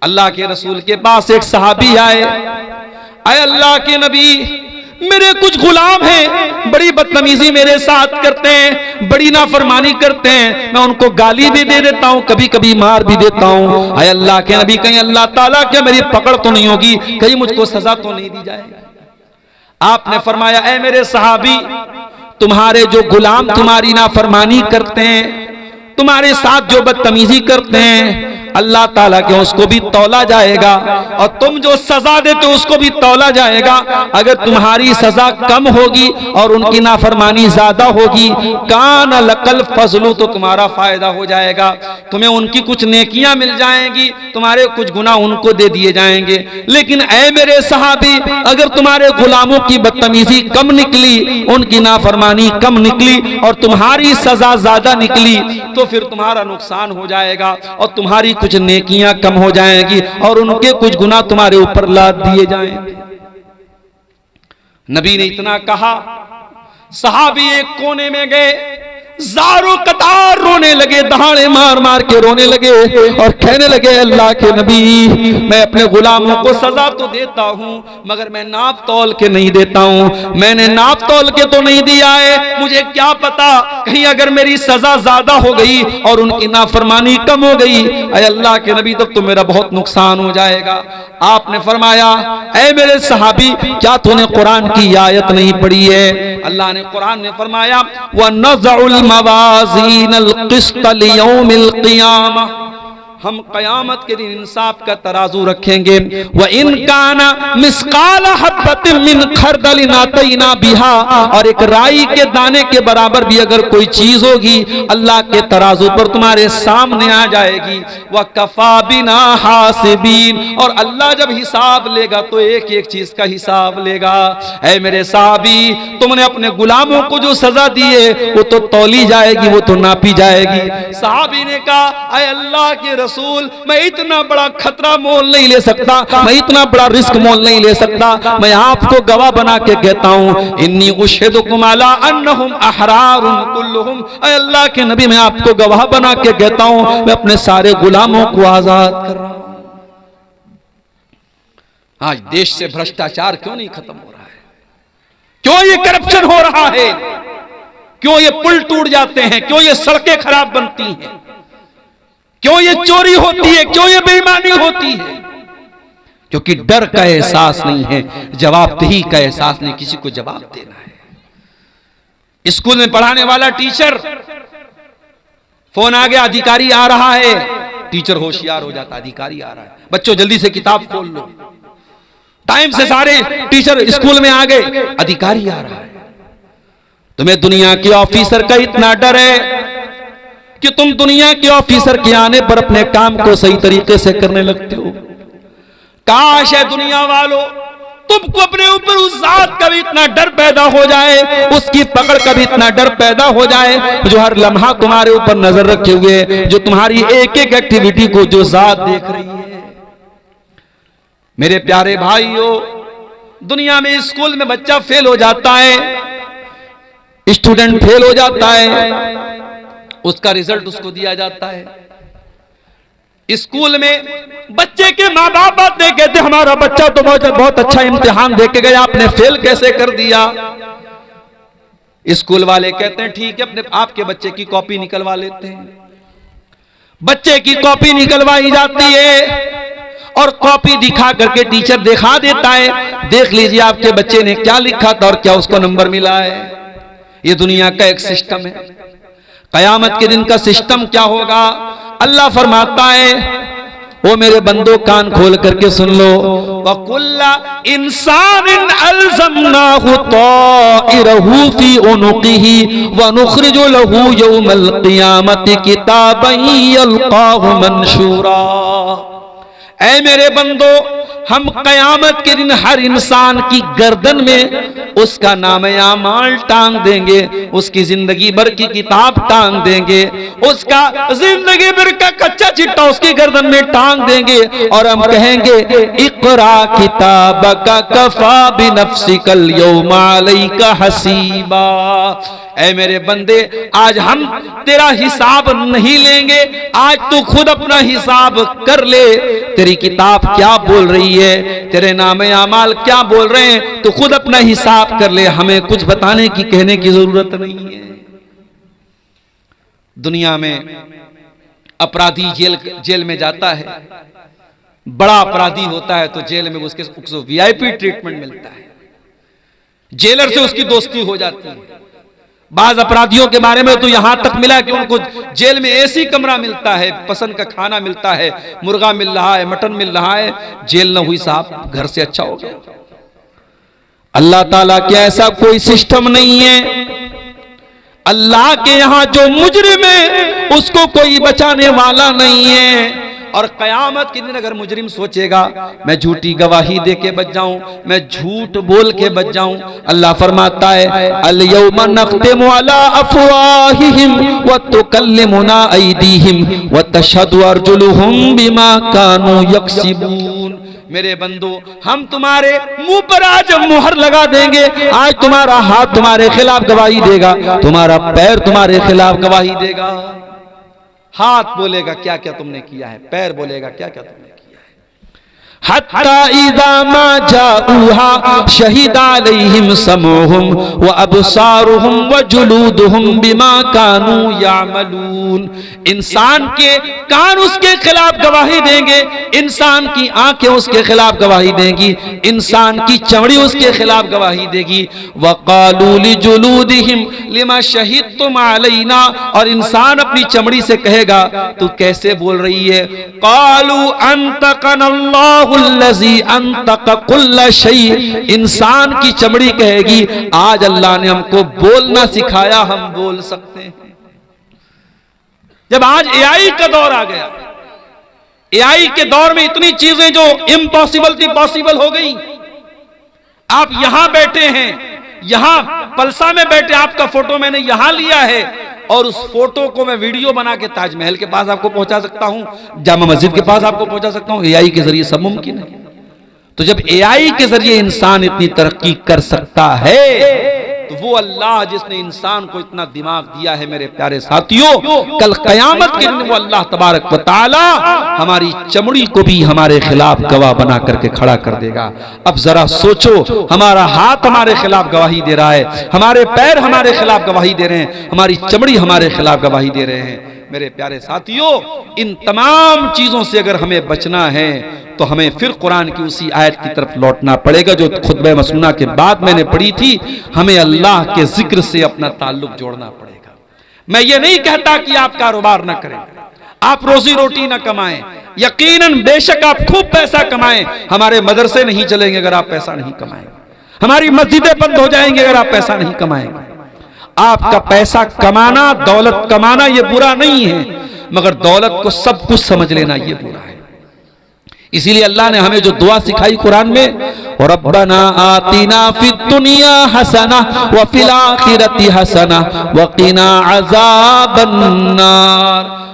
अल्लाह के रसूल के पास एक सहाबी आए, आए अल्लाह के नबी, मेरे कुछ गुलाम हैं, बड़ी बदतमीजी मेरे साथ करते हैं, बड़ी नाफरमानी करते हैं, मैं उनको गाली भी दे देता हूं, कभी कभी मार भी देता हूं। आए अल्लाह के नबी, कहीं अल्लाह ताला क्या मेरी पकड़ तो नहीं होगी, कहीं मुझको सजा तो नहीं दी जाएगी। आपने फरमाया, ऐ मेरे सहाबी, तुम्हारे जो गुलाम तुम्हारी नाफरमानी करते हैं, तुम्हारे साथ जो बदतमीजी करते हैं, अल्लाह ताला के उसको भी तौला जाएगा, और तुम जो सजा देते हो उसको भी तौला जाएगा। अगर तुम्हारी सजा कम होगी और उनकी नाफरमानी ज्यादा होगी, कान लकल फजलू, तो तुम्हारा फायदा हो जाएगा, तुम्हें उनकी कुछ नेकियां मिल जाएंगी, तुम्हारे कुछ गुनाह उनको दे दिए जाएंगे। लेकिन ऐ मेरे सहाबी, अगर तुम्हारे गुलामों की बदतमीजी कम निकली, उनकी नाफरमानी कम निकली और तुम्हारी सजा ज्यादा निकली, तो फिर तुम्हारा नुकसान हो जाएगा और तुम्हारी कुछ नेकियां कम हो जाएंगी और उनके कुछ गुनाह तुम्हारे ऊपर लाद दिए जाएंगे। नबी ने इतना कहा, सहाबी एक कोने में गए, ज़ारो कतार रोने लगे, दहाड़े मार मार के रोने लगे और कहने लगे, अल्लाह के नबी, मैं अपने गुलामों को सजा तो देता हूं, मगर मैं नाप तौल के नहीं देता हूं, मैंने नाप तौल के तो नहीं दिया है, मुझे क्या पता कहीं अगर मेरी सजा ज्यादा हो गई और उनकी नाफरमानी कम हो गई, अरे अल्लाह के नबी, तब तो मेरा बहुत नुकसान हो जाएगा। आपने फरमाया, ऐ मेरे सहाबी, क्या तूने कुरान की आयत नहीं पढ़ी है? अल्लाह ने कुरान में फरमाया, व नज़उल मवाज़ीनल क़िस्त लियौमिल क़ियामह, हम क़यामत के दिन इंसाफ का तराजू रखेंगे। व इन काना मिस्काल हब्बतिन मिन खरदलिन अतैना बिहा, और एक राई के दाने के बराबर भी अगर कोई चीज होगी, अल्लाह के तराजू पर तुम्हारे सामने आ जाएगी। व कफा बिना हासिबीन, और अल्लाह जब हिसाब लेगा तो एक एक चीज का हिसाब लेगा। ऐ मेरे साहबी, तुमने अपने गुलामों को जो सजा दी है वो तो तौली जाएगी, वो तो नापी जाएगी। साहबी ने कहा, ऐ अल्लाह के रसूल, मैं इतना बड़ा खतरा मोल नहीं ले सकता, मैं इतना बड़ा रिस्क मोल नहीं ले सकता, मैं आपको गवाह बना के कहता हूं, इन्नी उशहिदुकुम अला अन्नहुम अहरारुन कुल्लुहुम, ऐ अल्लाह के नबी, मैं आपको गवाह बना के कहता हूं, मैं अपने सारे गुलामों को आजाद कर रहा हूं। आज देश से भ्रष्टाचार क्यों नहीं खत्म हो रहा है? क्यों ये करप्शन हो रहा है? क्यों ये पुल टूट जाते हैं? क्यों ये सड़कें खराब बनती हैं? क्यों ये चोरी होती है? क्यों ये बेईमानी होती है? क्योंकि डर का एहसास नहीं है, जवाबदेही का एहसास नहीं, किसी को जवाब देना है। स्कूल में पढ़ाने वाला टीचर, फोन आ गया, अधिकारी आ रहा है, टीचर होशियार हो जाता, अधिकारी आ रहा है, बच्चों जल्दी से किताब खोल लो। टाइम से सारे टीचर स्कूल में आ गए, अधिकारी आ रहा है। तुम्हें दुनिया के ऑफिसर का इतना डर है कि तुम दुनिया के ऑफिसर के आने पर अपने काम को सही तरीके से करने लगते हो। काश है दुनिया वालों, तुमको अपने ऊपर उस जात का भी इतना डर पैदा हो जाए, उसकी पकड़ का भी इतना डर पैदा हो जाए, जो हर लम्हा तुम्हारे ऊपर नजर रखे हुए, जो तुम्हारी एक एक एक्टिविटी को जो जात देख रही है। मेरे प्यारे भाइयों, दुनिया में स्कूल में बच्चा फेल हो जाता है, स्टूडेंट फेल हो जाता है, उसका रिजल्ट उसको दिया जाता है। स्कूल में बच्चे के माँ बाप आते कहते, हमारा बच्चा तो बहुत अच्छा इम्तिहान दे के गया, आपने फेल कैसे कर दिया? स्कूल वाले कहते हैं, ठीक है, अपने आपके बच्चे की कॉपी निकलवा लेते हैं। बच्चे की कॉपी निकलवाई जाती है और कॉपी दिखा करके टीचर दिखा देता है, देख लीजिए आपके बच्चे ने क्या लिखा था और क्या उसको नंबर मिला है। ये दुनिया का एक सिस्टम है। कयामत के दिन का सिस्टम क्या होगा? अल्लाह फरमाता है, वो मेरे बंदो कान खोल करके सुन लो, वकुल्ला इंसानिन अलज़मनाहु ताइरहु फी उनुक़िही व नुख़रिजु लहू यौमल क़ियामति किताबन यल्क़ाहु मंशूरा। ऐ मेरे बंदो, हम कयामत के दिन हर इंसान की गर्दन में उसका नाम-ए-आमाल टांग देंगे, उसकी जिंदगी भर की किताब टांग देंगे, उसका जिंदगी भर का कच्चा चिट्ठा उसकी गर्दन में टांग देंगे और हम कहेंगे, इक़रा किताबका कफ़ा बिनफ़्सिकल यौमा अलैका हसीबा। ऐ मेरे बंदे, आज हम तेरा हिसाब नहीं लेंगे, आज तू खुद अपना हिसाब कर ले। तेरी किताब क्या बोल रही है, तेरे नामे आमाल क्या बोल रहे हैं, तो खुद अपना हिसाब कर ले। हमें कुछ बताने की, कहने की जरूरत नहीं है। दुनिया में अपराधी जेल में जाता है, बड़ा अपराधी होता है तो जेल में उसके वीआईपी ट्रीटमेंट मिलता है, जेलर से उसकी दोस्ती हो जाती है। बाज अपराधियों के बारे में तो यहां तक मिला कि उनको जेल में एसी कमरा मिलता है, पसंद का खाना मिलता है, मुर्गा मिल रहा है, मटन मिल रहा है। जेल न हुई साहब, घर से अच्छा हो गया। अल्लाह ताला के ऐसा कोई सिस्टम नहीं है। अल्लाह के यहां जो मुजरिम है उसको कोई बचाने वाला नहीं है। और कयामत के दिन अगर मुजरिम सोचेगा मैं झूठी गवाही दे के बच जाऊं, मैं झूठ बोल के बच जाऊं, अल्लाह फरमाता है अल यौमा नख्तिमु अला अफवाहिहिम व तुकल्लिमुना अयदीहिम व तशहदु अर्जुलुहुम बिमा कानू यक्सिबून। मेरे बंदो, हम तुम्हारे मुंह पर आज मुहर लगा देंगे। आज तुम्हारा हाथ तुम्हारे खिलाफ गवाही देगा, तुम्हारा पैर तुम्हारे खिलाफ गवाही देगा। हाथ बोलेगा क्या क्या तुमने किया है, पैर बोलेगा क्या क्या तुमने किया है। हत्ता इज़ा मा जाऊहा शहीदा अलैहिम समूहुम व अबसारुहुम व जुलूदुहुम बिमा कानू यामलून। इंसान के कान उसके खिलाफ गवाही देंगे, इंसान की आंखें उसके खिलाफ गवाही देंगी, इंसान की चमड़ी उसके खिलाफ गवाही देगी। वक़ालू लिजुलूदिहिम लिमा शहीदतुम अलैना, और इंसान अपनी चमड़ी से कहेगा तू कैसे बोल रही है। क़ालू अंतक़नल्लाहुल्लज़ी अंतक़ कुल्ल शै, इंसान की चमड़ी कहेगी आज अल्लाह ने हमको बोलना सिखाया, हम बोल सकते हैं। जब आज एआई का दौर आ गया, एआई के दौर में इतनी चीजें जो इम्पॉसिबल थी पॉसिबल हो गई। आप यहां बैठे हैं, यहां पलसा में बैठे, आपका फोटो मैंने यहां लिया है और उस फोटो को मैं वीडियो बना के ताजमहल के पास आपको पहुंचा सकता हूं, जामा मस्जिद के पास आपको पहुंचा सकता हूं। एआई के जरिए सब मुमकिन है। तो जब एआई के जरिए इंसान इतनी तरक्की कर सकता है तो वो अल्लाह जिसने इंसान को इतना दिमाग दिया है, मेरे प्यारे साथियों, कल कयामत के दिन वो अल्लाह तबारक व तआला हमारी चमड़ी को भी हमारे खिलाफ गवाह बना करके खड़ा कर देगा। अब जरा सोचो, हमारा हाथ हमारे खिलाफ गवाही दे रहा है, हमारे पैर हमारे खिलाफ गवाही दे रहे हैं, हमारी चमड़ी हमारे खिलाफ गवाही दे रहे हैं। मेरे प्यारे साथियों, इन तमाम चीजों से अगर हमें बचना है तो हमें फिर कुरान की उसी आयत की तरफ लौटना पड़ेगा जो खुतबे मसनूना के बाद मैंने पढ़ी थी। हमें अल्लाह के जिक्र से अपना ताल्लुक जोड़ना पड़ेगा। मैं ये नहीं कहता कि आप कारोबार ना करें, आप रोजी रोटी ना कमाएं, यकीनन बेशक आप खूब पैसा कमाएं, हमारे मदरसे नहीं चलेंगे अगर आप पैसा नहीं कमाएंगे, हमारी मस्जिदें बंद हो जाएंगी अगर आप पैसा नहीं कमाएंगे। आपका पैसा कमाना, दौलत कमाना ये बुरा नहीं है, मगर दौलत को सब कुछ समझ लेना ये बुरा है। इसीलिए अल्लाह ने हमें जो दुआ सिखाई कुरान में, रब्बना आतिना फिद दुनिया हसना व फिल आखिरति हसना व क़िना अज़ाबन्नार।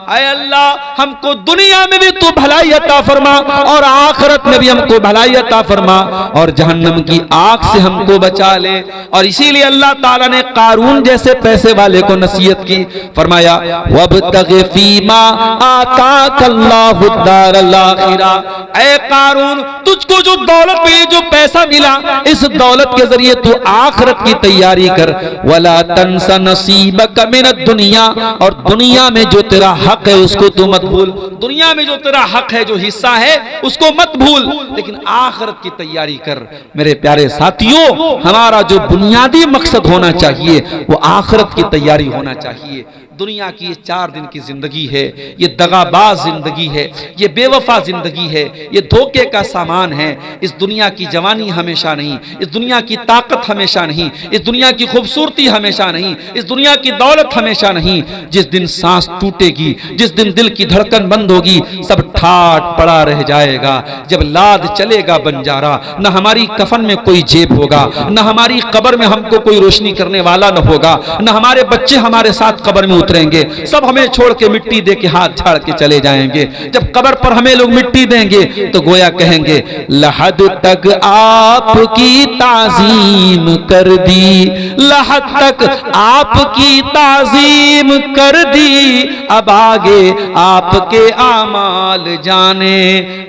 ऐ अल्लाह, हमको दुनिया में भी तू भलाई अता फरमा और आखिरत में भी हमको भलाई अता फरमा और जहन्नम की आग से हमको बचा ले। और इसीलिए अल्लाह ताला ने कारून जैसे पैसे वाले को नसीहत की, फरमाया वब्तग़ि फ़ीमा आताकल्लाहु दारल आखिरा। ऐ कारून, तुझको जो दौलत मिली, जो पैसा मिला, इस दौलत के जरिए तू आखिरत की तैयारी कर। वला तंसा नसीबक मिनद दुनिया, और दुनिया में जो तेरा हक है उसको तू मत भूल। दुनिया में जो तेरा हक है, जो हिस्सा है, उसको मत भूल, लेकिन आखिरत की तैयारी कर। मेरे प्यारे साथियों, हमारा जो बुनियादी मकसद होना चाहिए वो आखिरत की तैयारी होना चाहिए। दुनिया की ये 4 दिन की जिंदगी है, ये दगाबाज जिंदगी है, ये बेवफा जिंदगी है, ये धोखे का सामान है। इस दुनिया की जवानी हमेशा नहीं, इस दुनिया की ताकत हमेशा नहीं, इस दुनिया की खूबसूरती हमेशा नहीं, इस दुनिया की दौलत हमेशा नहीं। जिस दिन सांस टूटेगी, जिस दिन दिल की धड़कन बंद होगी, सब ठाट पड़ा रह जाएगा। जब लाद चलेगा बंजारा, न हमारी कफन में कोई जेब होगा, न हमारी कब्र में हमको कोई रोशनी करने वाला न होगा, न हमारे बच्चे हमारे साथ कब्र में उतरेंगे, सब हमें छोड़ के मिट्टी दे के हाथ झाड़ के चले जाएंगे। जब कब्र पर हमें लोग मिट्टी देंगे तो गोया कहेंगे लहद तक आपकी ताजीम कर दी, लहद तक आपकी ताजीम कर दी, अब आगे आपके आमाल जाने।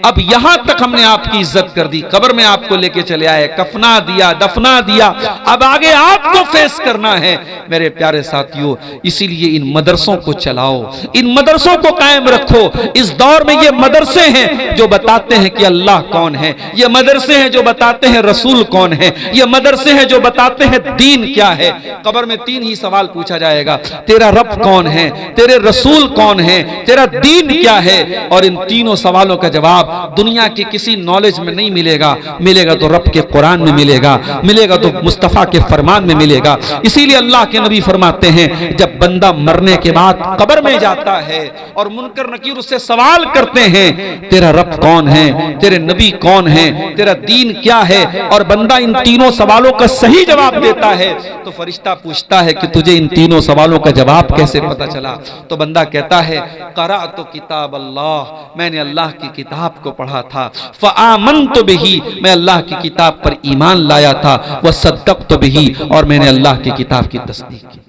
अब यहां तक हमने आपकी इज्जत कर दी, कब्र में आपको लेके चले आए, कफना दिया, दफना दिया, अब आगे आपको फेस करना है मेरे प्यारे साथियों। इसीलिए इन मदरसों को चलाओ, इन मदरसों को कायम रखो। इस दौर में ये मदरसे हैं जो बताते हैं कि अल्लाह कौन है, ये मदरसे हैं जो बताते हैं रसूल कौन है, ये मदरसे हैं जो बताते हैं दीन क्या है। कब्र में 3 ही सवाल पूछा जाएगा, तेरा रब कौन है, तेरे रसूल कौन है, तेरा दीन क्या है। और इन तीनों सवालों का जवाब दुनिया के किसी नॉलेज में नहीं मिलेगा, मिलेगा तो रब के कुरान में मिलेगा, मिलेगा तो मुस्तफा के फरमान में मिलेगा। इसीलिए अल्लाह के नबी फरमाते हैं जब बंदा मरने के बाद कब्र में जाता है और मुनकर नकीर उससे सवाल करते हैं तेरा रब कौन है, तेरे नबी कौन है, तेरा दीन क्या है, और बंदा इन तीनों सवालों का सही जवाब देता है तो फरिश्ता पूछता है कि तुझे इन तीनों सवालों का जवाब कैसे पता चला। तो बंदा कहता है करा तो किताब अल्लाह, मैंने अल्लाह की किताब को पढ़ा था, फ़आमनतु बिही, मैं अल्लाह की किताब पर ईमान लाया था, व सद्दक़तु बिही, और मैंने अल्लाह की किताब की तस्दीक की थी।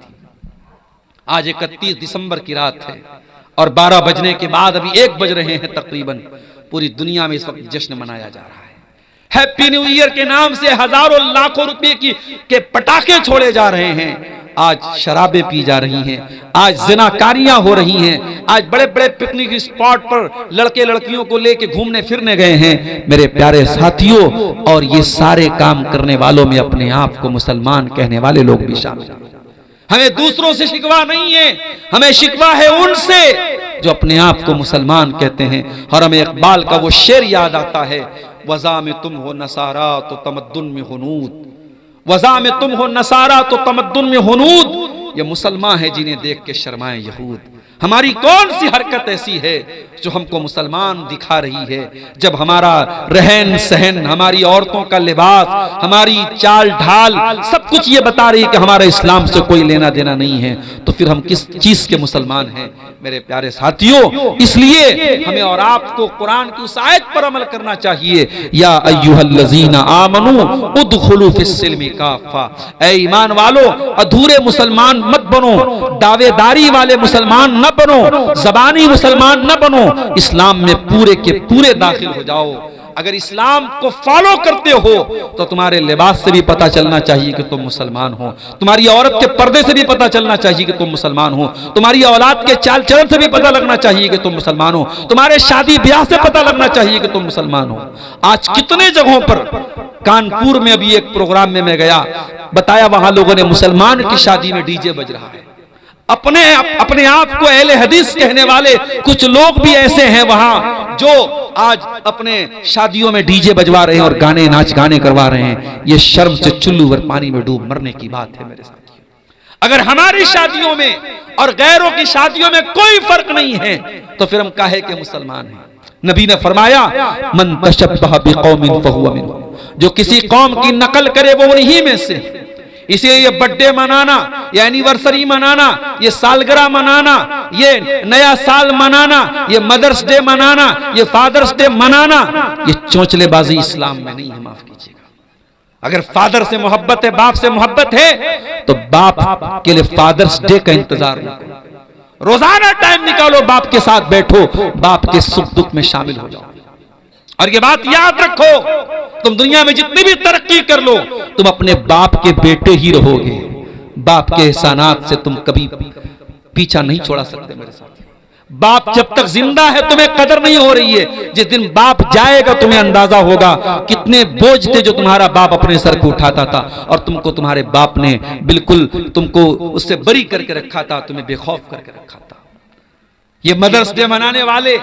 आज 31 दिसंबर की रात है और 12 बजने के बाद अभी 1 बज रहे हैं तकरीबन। पूरी दुनिया में इस वक्त जश्न मनाया जा रहा है। हैप्पी न्यू ईयर के नाम से हजारों लाखों रुपए के पटाखे छोड़े जा रहे हैं। आज शराबें पी जा रही हैं, आज ज़िनाकारियां हो रही हैं, आज बड़े बड़े पिकनिक स्पॉट पर लड़के लड़कियों को लेके घूमने फिरने गए हैं मेरे प्यारे साथियों। और ये सारे काम करने वालों में अपने आप को मुसलमान कहने वाले लोग भी शामिल हैं। हमें दूसरों से शिकवा नहीं है, हमें शिकवा है उनसे जो अपने आप को मुसलमान कहते हैं। और हमें इकबाल का वो शेर याद आता है, वज़ा में तुम हो नसारा तो तमद्दुन में हुनूद, वज़ा में तुम हो नसारा तो तमद्दुन में हुनूद। ये मुसलमान है जिन्हें देख के शर्माए यहूद। हमारी कौन सी हरकत ऐसी है जो हमको मुसलमान दिखा रही है? जब हमारा रहन सहन, हमारी औरतों का लिबास, हमारी चाल ढाल सब कुछ ये बता रही है कि हमारा इस्लाम से कोई लेना देना नहीं है, तो फिर हम किस चीज के मुसलमान हैं मेरे प्यारे साथियों? इसलिए हमें और आपको कुरान की उस आयत पर अमल करना चाहिए, या अय्युहल्लज़ीना आमनू उदखुलू फिस्सिल्मि काफ़ा, ऐ ईमान वालो अधूरे मुसलमान मत बनो, दावेदारी वाले मुसलमान न बनो, ज़बानी मुसलमान न बनो, इस्लाम में पूरे के पूरे दाखिल हो जाओ। अगर इस्लाम को फॉलो करते हो तो तुम्हारे लिबास से भी पता चलना चाहिए कि तुम मुसलमान हो, तुम्हारी औरत के पर्दे से भी पता चलना चाहिए कि तुम मुसलमान हो, तुम्हारी औलाद के चाल चलन से भी पता लगना चाहिए कि तुम मुसलमान हो, तुम्हारे शादी ब्याह से पता लगना चाहिए कि तुम मुसलमान हो। आज कितने जगहों पर, कानपुर में अभी एक प्रोग्राम में मैं गया, बताया वहां लोगों ने मुसलमान की शादी में डीजे बज रहा है। अपने आप को अहले हदीस कहने वाले कुछ लोग भी ऐसे हैं वहां जो आज अपने शादियों में डीजे बजवा रहे हैं और गाने नाच गाने करवा रहे हैं। ये शर्म से चुल्लू भर पानी में डूब मरने की बात है मेरे साथ। अगर हमारी शादियों में और गैरों की शादियों में कोई फर्क नहीं है तो फिर हम काहे के मुसलमान हैं? नबी ने फरमाया मन तशब्बह बिकौमिन फहुवा मिनहुम, जो किसी कौम की नकल करे वो उन्हीं में से। इसलिए ये बर्थडे मनाना, ये एनिवर्सरी मनाना, ये सालगिरह मनाना, ये नया साल मनाना, ये मदर्स डे मनाना, ये फादर्स डे मनाना, ये चोंचलेबाजी इस्लाम में नहीं है, माफ कीजिएगा। अगर फादर से मोहब्बत है, बाप से मोहब्बत है, तो बाप के लिए फादर्स डे का इंतजार न करो, रोजाना टाइम निकालो, बाप के साथ बैठो, बाप के सुख दुख में शामिल हो जाओ। और ये बात याद रखो, तुम दुनिया में जितनी भी तरक्की कर लो, तुम अपने बाप के बेटे ही रहोगे। बाप के एहसानात से तुम कभी पीछा नहीं छोड़ा सकते मेरे साथ। बाप जब तक जिंदा है तुम्हें कदर नहीं हो रही है, जिस दिन बाप जाएगा तुम्हें अंदाजा होगा कितने बोझ थे जो तुम्हारा बाप अपने सर को उठाता था और तुमको तुम्हारे बाप ने बिल्कुल तुमको उससे बरी करके रखा था, तुम्हें बेखौफ करके रखा था। ये मदर्स डे मनाने वाले,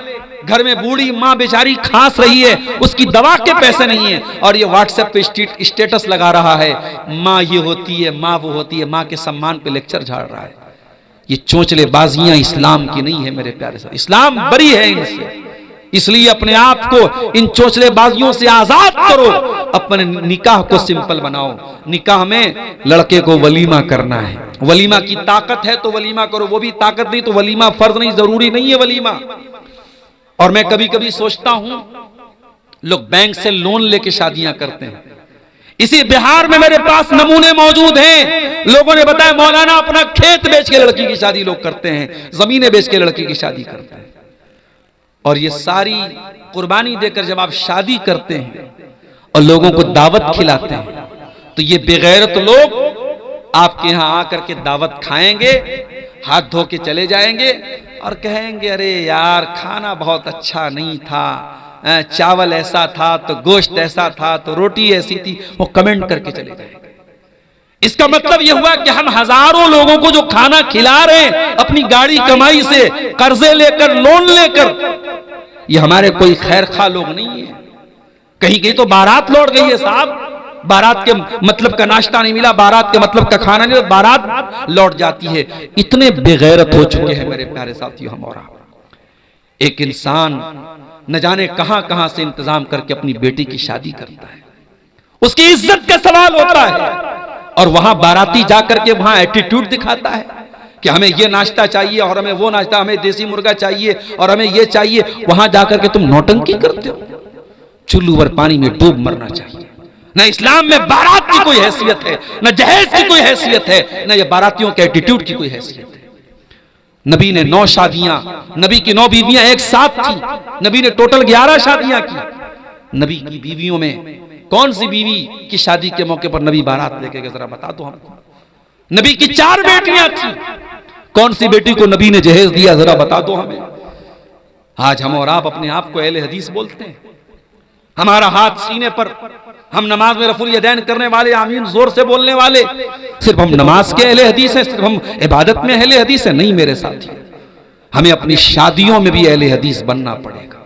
घर में बूढ़ी माँ बेचारी खांस रही है, उसकी दवा के पैसे नहीं है, और ये व्हाट्सएप पे स्टेटस लगा रहा है, माँ ये होती है, माँ वो होती है, माँ के सम्मान पे लेक्चर झाड़ रहा है। ये चोंचले बाजियां इस्लाम की नहीं है मेरे प्यारे साहब, इस्लाम बरी है इनसे। इसलिए अपने आप को इन चोंचले बाजियों से आजाद करो अपने निकाह को सिंपल बनाओ। निकाह में लड़के को वलीमा करना है, वलीमा की ताकत है तो वलीमा करो, वो भी ताकत नहीं तो वलीमा फर्ज नहीं, जरूरी नहीं है वलीमा। और मैं कभी कभी सोचता हूं लोग बैंक से लोन लेके शादियां करते हैं। इसी बिहार में मेरे पास नमूने मौजूद हैं, लोगों ने बताया मौलाना अपना खेत बेच के लड़की की शादी लोग करते हैं, जमीनें बेच के लड़की की शादी करते हैं। और ये सारी कुर्बानी देकर जब आप शादी करते हैं और लोगों को दावत खिलाते हैं तो ये बेगैरत लोग आपके यहां आकर के दावत खाएंगे, हाथ धो के चले जाएंगे और कहेंगे अरे यार खाना बहुत अच्छा नहीं था, चावल ऐसा था तो गोश्त ऐसा था तो रोटी ऐसी थी, वो कमेंट करके चले जाएंगे। इसका मतलब यह हुआ कि हम हजारों लोगों को जो खाना खिला रहे हैं अपनी गाड़ी कमाई से, कर्जे लेकर, लोन लेकर, ये हमारे कोई खैर खा लोग नहीं है। कहीं कहीं तो बारात लौट गई है साहब, बारात के मतलब का नाश्ता नहीं मिला, बारात के मतलब का खाना नहीं, बारात लौट जाती है। इतने बेगैरत हो चुके हैं मेरे प्यारे साथियों हम और आप। एक इंसान न जाने कहां कहां से इंतजाम करके अपनी बेटी की शादी करता है, उसकी इज्जत का सवाल होता है, और वहां बाराती जाकर के वहां एटीट्यूड दिखाता है कि हमें ये नाश्ता चाहिए और हमें वो नाश्ता, हमें देसी मुर्गा चाहिए और हमें ये चाहिए। वहां जाकर के तुम नौटंकी करते हो, चुल्लू भर पानी में डूब मरना चाहिए। न इस्लाम में बारात की कोई हैसियत है, न जहेज की कोई हैसियत है, न ये बारातियों के एटीट्यूड की कोई हैसियत है। नबी ने 9 शादियां, नबी की 9 बीवियां एक साथ थी, नबी ने टोटल 11 शादियां की। नबी की बीवियों में कौन सी बीवी की शादी के मौके पर नबी बारात लेके गए, जरा बता दो हमको। नबी की 4 बेटियां थी, कौन सी बेटी को नबी ने जहेज दिया, जरा बता दो हमें। आज हम और आप अपने आप को अहले हदीस बोलते हैं, हमारा हाथ सीने पर, हम नमाज में रफुल यदैन करने वाले, आमीन जोर से बोलने वाले, सिर्फ हम नमाज के अहले हदीस हैं, सिर्फ हम इबादत में अहले हदीस हैं? नहीं मेरे साथी, हमें अपनी शादियों में भी अहले हदीस बनना पड़ेगा,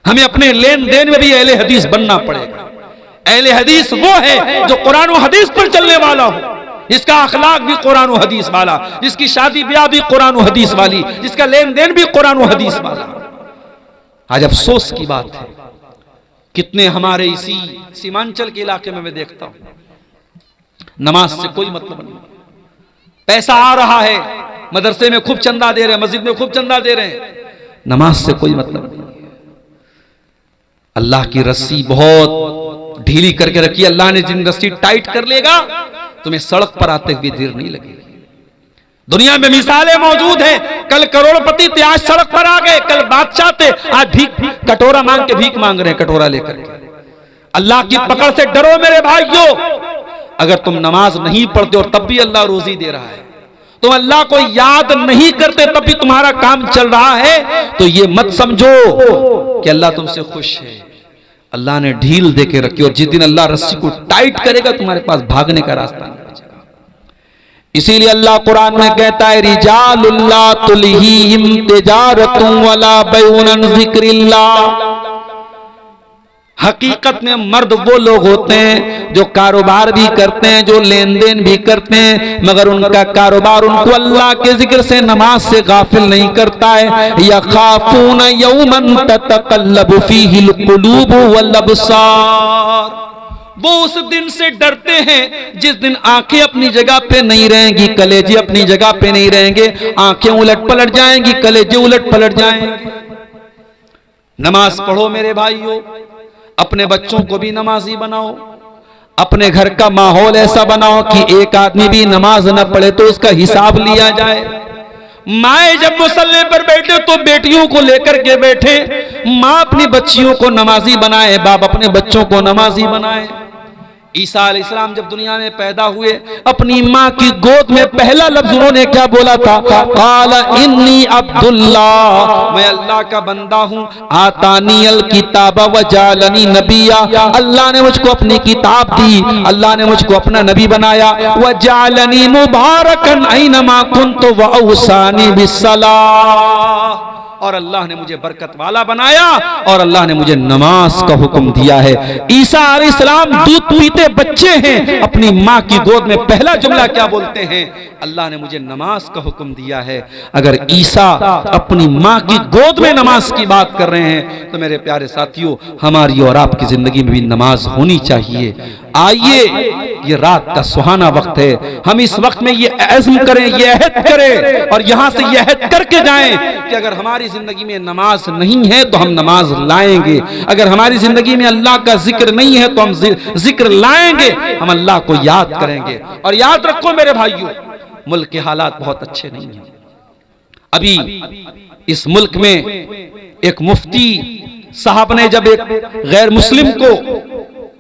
हमें अपने लेन देन में भी अहले हदीस बनना पड़ेगा। अहले हदीस वो है जो कुरान और हदीस पर चलने वाला हो, जिसका अखलाक भी कुरान और हदीस वाला, जिसकी शादी ब्याह भी कुरान और हदीस वाली, जिसका लेन देन भी कुरान और हदीस वाला। आज अफसोस की बात है कितने हमारे इसी सीमांचल के इलाके में मैं देखता हूं नमाज से कोई मतलब नहीं, पैसा आ रहा है, मदरसे में खूब चंदा दे रहे हैं, मस्जिद में खूब चंदा दे रहे हैं, नमाज से कोई मतलब नहीं। अल्लाह की रस्सी बहुत ढीली करके रखी, अल्लाह ने जिन रस्सी टाइट कर लेगा तुम्हें सड़क पर आते हुए देर नहीं लगेगी। दुनिया में मिसालें मौजूद हैं, कल करोड़पति थे आज सड़क पर आ गए, कल बादशाह थे आज भीख कटोरा मांग के भीख मांग रहे हैं, कटोरा लेकर के। अल्लाह की पकड़ से डरो मेरे भाइयों। अगर तुम नमाज नहीं पढ़ते और तब भी अल्लाह रोजी दे रहा है, तुम अल्लाह को याद नहीं करते तब भी तुम्हारा काम चल रहा है, तो ये मत समझो कि अल्लाह तुमसे खुश है। अल्लाह ने ढील दे के रखी, और जिस दिन अल्लाह रस्सी को टाइट करेगा तुम्हारे पास भागने का रास्ता नहीं बचेगा। इसीलिए अल्लाह कुरान में कहता है रिजालुल्ला तुलहीहिम तिजारतुन वला बैउन अन जिक्रिल्लाह। हकीकत में मर्द वो लोग होते हैं जो कारोबार भी करते हैं, जो लेन देन भी करते हैं, मगर उनका कारोबार उनको अल्लाह के जिक्र से, नमाज से गाफिल नहीं करता है। यखाफून यौमन ततकल्लबु फीहिल कुलूब वल अबसार। वो उस दिन से डरते हैं जिस दिन आंखें अपनी जगह पे नहीं रहेंगी, कलेजे अपनी जगह पे नहीं रहेंगे, आंखें उलट पलट जाएंगी, कलेजे उलट पलट जाएंगे। नमाज पढ़ो मेरे भाइयों, अपने बच्चों को भी नमाजी बनाओ, अपने घर का माहौल ऐसा बनाओ कि एक आदमी भी नमाज न पढ़े तो उसका हिसाब लिया जाए। माए जब मुसल्ले पर बैठे तो बेटियों को लेकर के बैठे, माँ अपनी बच्चियों को नमाजी बनाए, बाप अपने बच्चों को नमाजी बनाए। ईसा अलैहिस्सलाम जब दुनिया में पैदा हुए, अपनी माँ की गोद में पहला लफ्ज उन्होंने क्या बोला था? काला इन्नी अब्दुल्लाह, मैं अल्लाह का बंदा हूँ। आतानी अल किताबा व जालनी नबिया, अल्लाह ने मुझको अपनी किताब दी, अल्लाह ने मुझको अपना नबी बनाया। व जालनी मुबारकन ऐनमा कुन्तु व औसानी बिस्सलाह, और अल्लाह ने मुझे बरकत वाला बनाया और अल्लाह ने मुझे नमाज का हुक्म दिया है। ईसा अलैहिस्सलाम दूध पीते बच्चे हैं, अपनी माँ की गोद में पहला जुमला क्या बोलते हैं? अल्लाह ने मुझे नमाज का हुक्म दिया है। अगर ईसा अपनी माँ की गोद में नमाज की बात कर रहे हैं तो मेरे प्यारे साथियों, हमारी और आपकी जिंदगी में भी नमाज होनी चाहिए। आइए, ये रात का सुहाना वक्त है, हम इस वक्त में ये अज़्म करें, ये अहद करें और यहां से ये अहद करके जाएं कि अगर हमारी जिंदगी में नमाज नहीं है तो हम नमाज लाएंगे। अगर हमारी जिंदगी में अल्लाह का जिक्र नहीं है तो हम जिक्र लाएंगे, हम अल्लाह को याद करेंगे। और याद रखो मेरे भाइयों, मुल्क के हालात बहुत अच्छे नहीं हैं। अभी इस मुल्क में एक मुफ्ती साहब ने जब एक गैर मुस्लिम को,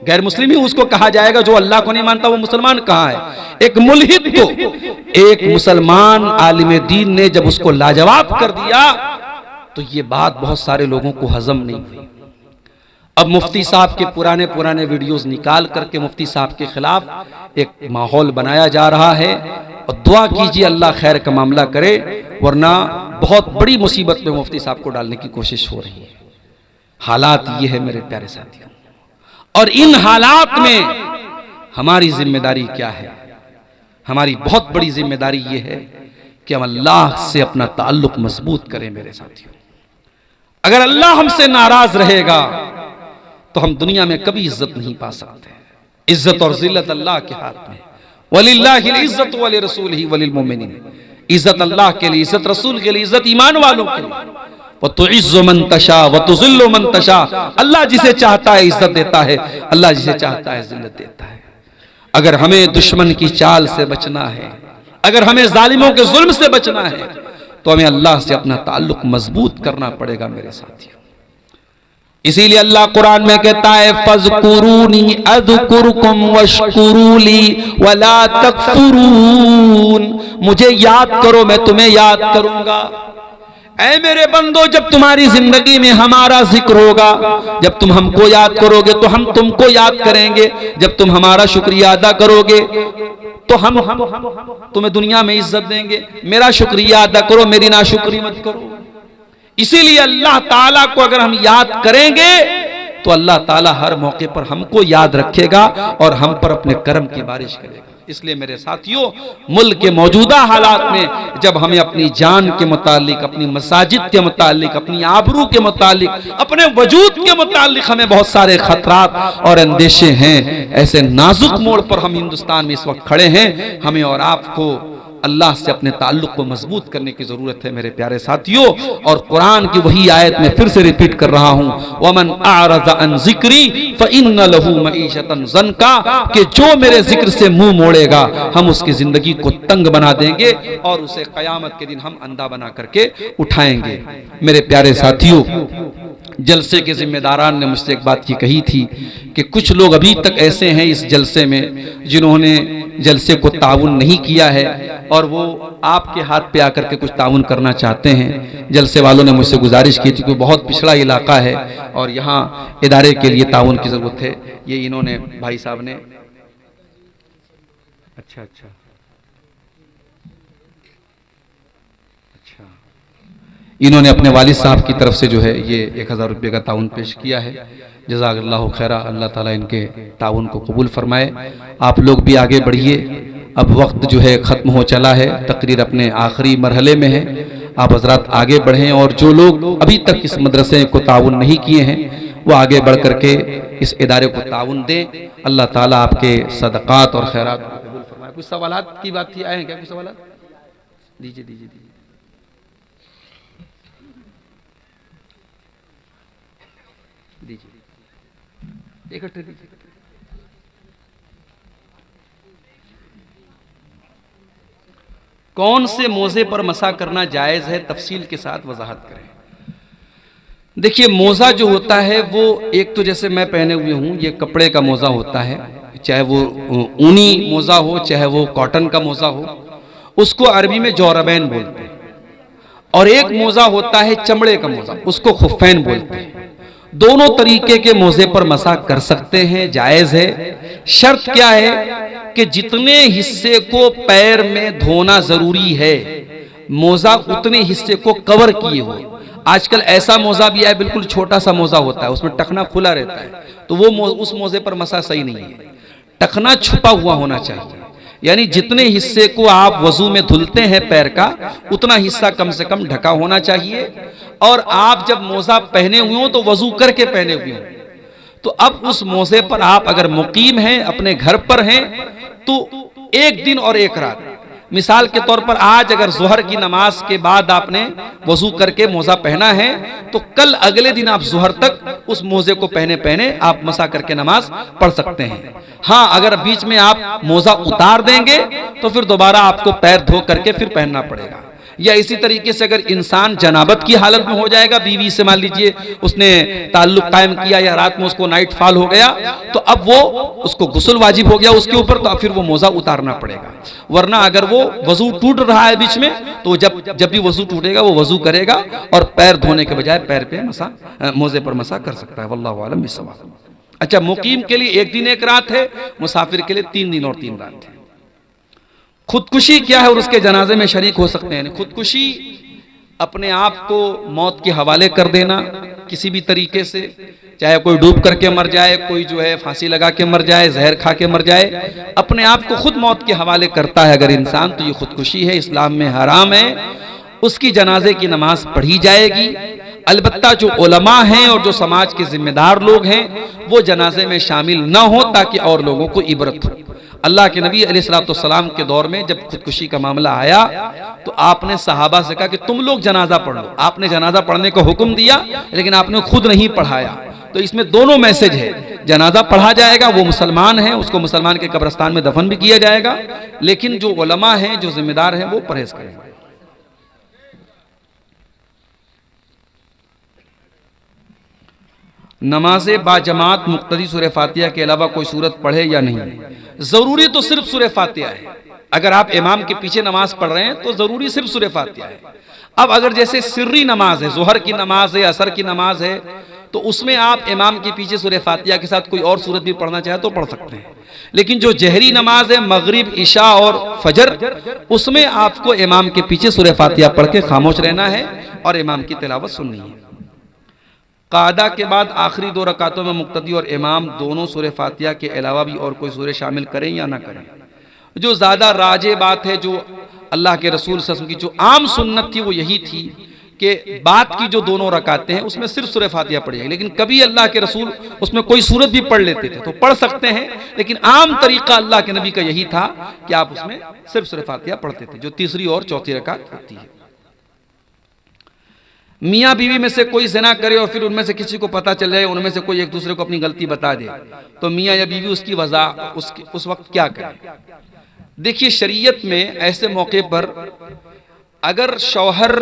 गैर मुस्लिम ही उसको कहा जाएगा, जो अल्लाह को नहीं मानता वो मुसलमान कहाँ है, एक मुल्हिद को एक मुसलमान आलिम दीन ने जब उसको लाजवाब कर दिया तो ये बात बहुत सारे लोगों को हजम नहीं हुई। अब मुफ्ती साहब के पुराने पुराने वीडियोस निकाल करके मुफ्ती साहब के खिलाफ एक माहौल बनाया जा रहा है और दुआ कीजिए अल्लाह खैर का मामला करे, वरना बहुत बड़ी मुसीबत में मुफ्ती साहब को डालने की कोशिश हो रही है। हालात ये है मेरे प्यारे साथियों, और इन हालात में हमारी जिम्मेदारी क्या है? हमारी बहुत बड़ी जिम्मेदारी ये है कि हम अल्लाह से अपना ताल्लुक मजबूत करें मेरे साथियों। अगर अल्लाह हमसे नाराज रहेगा तो हम दुनिया में कभी इज्जत नहीं पा सकते। इज्जत और जिल्लत अल्लाह के हाथ में। वलिल्लाहिल इज्जतु व लिरसूलिही व लिलमुमिनीन। इज्जत अल्लाह के लिए, इज्जत रसूल के लिए, इज्जत ईमान वालों के लिए। व तुइज्जु मन तशा व तुज़िल्लु मन तशा। अल्लाह जिसे चाहता है इज्जत देता है, अल्लाह जिसे चाहता है जिल्लत देता है। अगर हमें दुश्मन की चाल से बचना है, अगर हमें जालिमों के जुल्म से बचना है, तो हमें अल्लाह से अपना ताल्लुक मजबूत करना पड़ेगा मेरे साथियों। इसीलिए अल्लाह कुरान में कहता है फज़कुरूनी अज़कुरुकुम वश्कुरूली वला तकफुरून। मुझे याद करो, मैं तुम्हें याद करूंगा। ऐ मेरे बंदो, जब तुम्हारी जिंदगी में हमारा जिक्र होगा, जब तुम हमको याद करोगे तो हम तुमको याद करेंगे। जब तुम हमारा शुक्रिया अदा करोगे तो हम तुम्हें दुनिया में इज्जत देंगे। मेरा शुक्रिया अदा करो, मेरी नाशुक्री मत करो। इसीलिए अल्लाह ताला को अगर हम याद करेंगे तो अल्लाह ताला हर मौके पर हमको याद रखेगा और हम पर अपने कर्म की बारिश करेगा। इसलिए मेरे साथियों, मुल्क के मौजूदा हालात में जब हमें अपनी जान के मुतालिक, अपनी मसाजिद के मुतालिक, अपनी आबरू के मुतालिक, अपने वजूद के मुतालिक हमें बहुत सारे खतरात और अंदेशे हैं, ऐसे नाजुक मोड़ पर हम हिंदुस्तान में इस वक्त खड़े हैं। हमें और आपको अल्लाह से अपने ताल्लुक को मजबूत करने की जरूरत है मेरे प्यारे साथियों। और कुरान की वही आयत में फिर से रिपीट कर रहा हूं, वमन आरज़ा अन ज़िक्री फ़इन्न लहू मईशतन ज़नका, कि जो मेरे जिक्र से मुंह मोड़ेगा हम उसकी जिंदगी को तंग बना देंगे और उसे कयामत के दिन हम अंधा बना करके उठाएंगे। मेरे प्यारे साथियों, जलसे के जिम्मेदारान ने मुझसे एक बात ये कही थी कि कुछ लोग अभी तक ऐसे हैं इस जलसे में जिन्होंने जलसे को ताउन नहीं किया है और वो आपके हाथ पे आकर के कुछ ताउन करना चाहते हैं। जलसे वालों ने मुझसे गुजारिश की थी कि बहुत पिछड़ा इलाका है और यहाँ इदारे के लिए ताउन की ज़रूरत है। ये इन्होंने भाई साहब ने अच्छा इन्होंने अपने वालिद साहब की तरफ से जो है ये 1000 रुपये का ताउन पेश किया है। जज़ाकल्लाहु खैरा, अल्लाह ताला इनके ताउन को कबूल फरमाए। आप लोग भी आगे बढ़िए, अब वक्त जो है ख़त्म हो चला है, तकरीर अपने आखिरी मरहले में है। आप हज़रात आगे बढ़ें और जो लोग अभी तक इस मदरसे को ताउन नहीं किए हैं वो आगे बढ़ करके इस इदारे को ताउन दें। अल्लाह ताला आपके सदक़ात और खैरात को कबूल फरमाए। कुछ सवालात की बात थी, आए हैं क्या? कुछ सवालात दीजिए। इकट्ठे दीजिए। कौन से मोजे पर मसा करना जायज है, तफसील के साथ वजाहत करें। देखिए, मोजा जो होता है वो एक तो जैसे मैं पहने हुए हूं, ये कपड़े का मोजा होता है, चाहे वो ऊनी मोजा हो चाहे वो कॉटन का मोजा हो, उसको अरबी में जौरबैन बोलते हैं। और एक मोजा होता है चमड़े का मोजा, उसको खुफ़ैन बोलते हैं। दोनों तरीके के मोजे पर मसा कर सकते हैं, जायज है। शर्त क्या है कि जितने हिस्से को पैर में धोना जरूरी है, मोजा उतने हिस्से को कवर किए हो। आजकल ऐसा मोजा भी है, बिल्कुल छोटा सा मोजा होता है, उसमें टखना खुला रहता है, तो वो उस मोजे पर मसा सही नहीं है। टखना छुपा हुआ होना चाहिए, यानी जितने हिस्से को आप वजू में धुलते हैं पैर का, उतना हिस्सा कम से कम ढका होना चाहिए। और आप जब मोजा पहने हुए हो तो वजू करके पहने हुए हो। तो अब उस मोजे पर आप अगर मुकीम हैं, अपने घर पर हैं, तो एक दिन और एक रात, मिसाल के तौर पर आज अगर जोहर की नमाज के बाद आपने वजू करके मोजा पहना है, तो कल अगले दिन आप जोहर तक उस मोजे को पहने पहने आप मसा करके नमाज पढ़ सकते हैं। हाँ, अगर बीच में आप मोजा उतार देंगे तो फिर दोबारा आपको पैर धो करके फिर पहनना पड़ेगा। या इसी तरीके से अगर इंसान जनाबत की हालत में हो जाएगा, बीवी से मान लीजिए उसने ताल्लुक कायम किया या रात में उसको नाइट फॉल हो गया, तो अब वो उसको गुस्ल वाजिब हो गया उसके ऊपर, तो अब फिर वो मोजा उतारना पड़ेगा। वरना अगर वो वजू टूट रहा है बीच में, तो जब भी वजू टूटेगा वो वजू करेगा और पैर धोने के बजाय पैर पे मसा, मोजे पर मसा कर सकता है। वल्लाहु आलम बिस्सवाब। अच्छा, मुकीम के लिए एक दिन एक रात है, मुसाफिर के लिए 3 दिन और 3 रात है। खुदकुशी क्या है और उसके जनाजे में शरीक हो सकते हैं? खुदकुशी अपने आप को मौत के हवाले कर देना किसी भी तरीके से, चाहे कोई डूब करके मर जाए, कोई जो है फांसी लगा के मर जाए, जहर खा के मर जाए, अपने आप को खुद मौत के हवाले करता है अगर इंसान, तो ये खुदकुशी है, इस्लाम में हराम है। उसकी जनाजे की नमाज पढ़ी जाएगी। अलबत्ता जो उलमा हैं और जो समाज के जिम्मेदार लोग हैं वो जनाजे में शामिल न हो, ताकि और लोगों को इबरत हो। अल्लाह के नबी अलैहिस्सलाम के दौर में जब खुदकुशी का मामला आया तो आपने सहाबा से कहा कि तुम लोग जनाजा पढ़ लो। आपने जनाजा पढ़ने का हुक्म दिया, लेकिन आपने खुद नहीं पढ़ाया। तो इसमें दोनों मैसेज है, जनाजा पढ़ा जाएगा, वो मुसलमान है, उसको मुसलमान के कब्रिस्तान में दफन भी किया जाएगा, लेकिन जो उलमा हैं, जो जिम्मेदार हैं, वो परहेज करेंगे। नमाज बाजमात मुक्तदी सूरह फातिहा के अलावा कोई सूरत पढ़े या नहीं? जरूरी तो सिर्फ सूरह फातिहा है। अगर आप इमाम के पीछे नमाज पढ़ रहे हैं तो जरूरी सिर्फ सूरह फातिहा है। अब अगर जैसे सिर्री नमाज है, जोहर की नमाज है, असर की नमाज है, तो उसमें आप इमाम के पीछे सूरह फातिहा के साथ कोई और सूरत भी पढ़ना चाहे तो पढ़ सकते हैं। लेकिन जो जहरी नमाज है, मगरिब, इशा और फजर, उसमें आपको इमाम के पीछे सूरह फातिहा पढ़ के खामोश रहना है और इमाम की तिलावत सुननी है। कादा के बाद आखिरी 2 रकातों में मुक्तदी और इमाम दोनों सूरह फातिहा के अलावा भी और कोई सूरह शामिल करें या ना करें? जो ज़्यादा राजे बात है, जो अल्लाह के रसूल सल्लल्लाहु अलैहि वसल्लम की जो आम सुन्नत थी वो यही थी कि बात की जो 2 रकातें हैं उसमें सिर्फ सूरह फातिहा पढ़ी जाएगी। लेकिन कभी अल्लाह के रसूल उसमें कोई सूरत भी पढ़ लेते थे तो पढ़ सकते हैं, लेकिन आम तरीका अल्लाह के नबी का यही था कि आप उसमें सिर्फ सूरह फातिहा पढ़ते थे, जो तीसरी और चौथी रकात होती है। मियाँ बीवी में से कोई ज़िना करे और फिर उनमें से किसी को पता चल जाए, उनमें से कोई एक दूसरे को अपनी गलती बता दे, तो मियाँ या बीवी उसकी वजह उस वक्त क्या करे? देखिए, शरीयत में ऐसे मौके पर अगर शौहर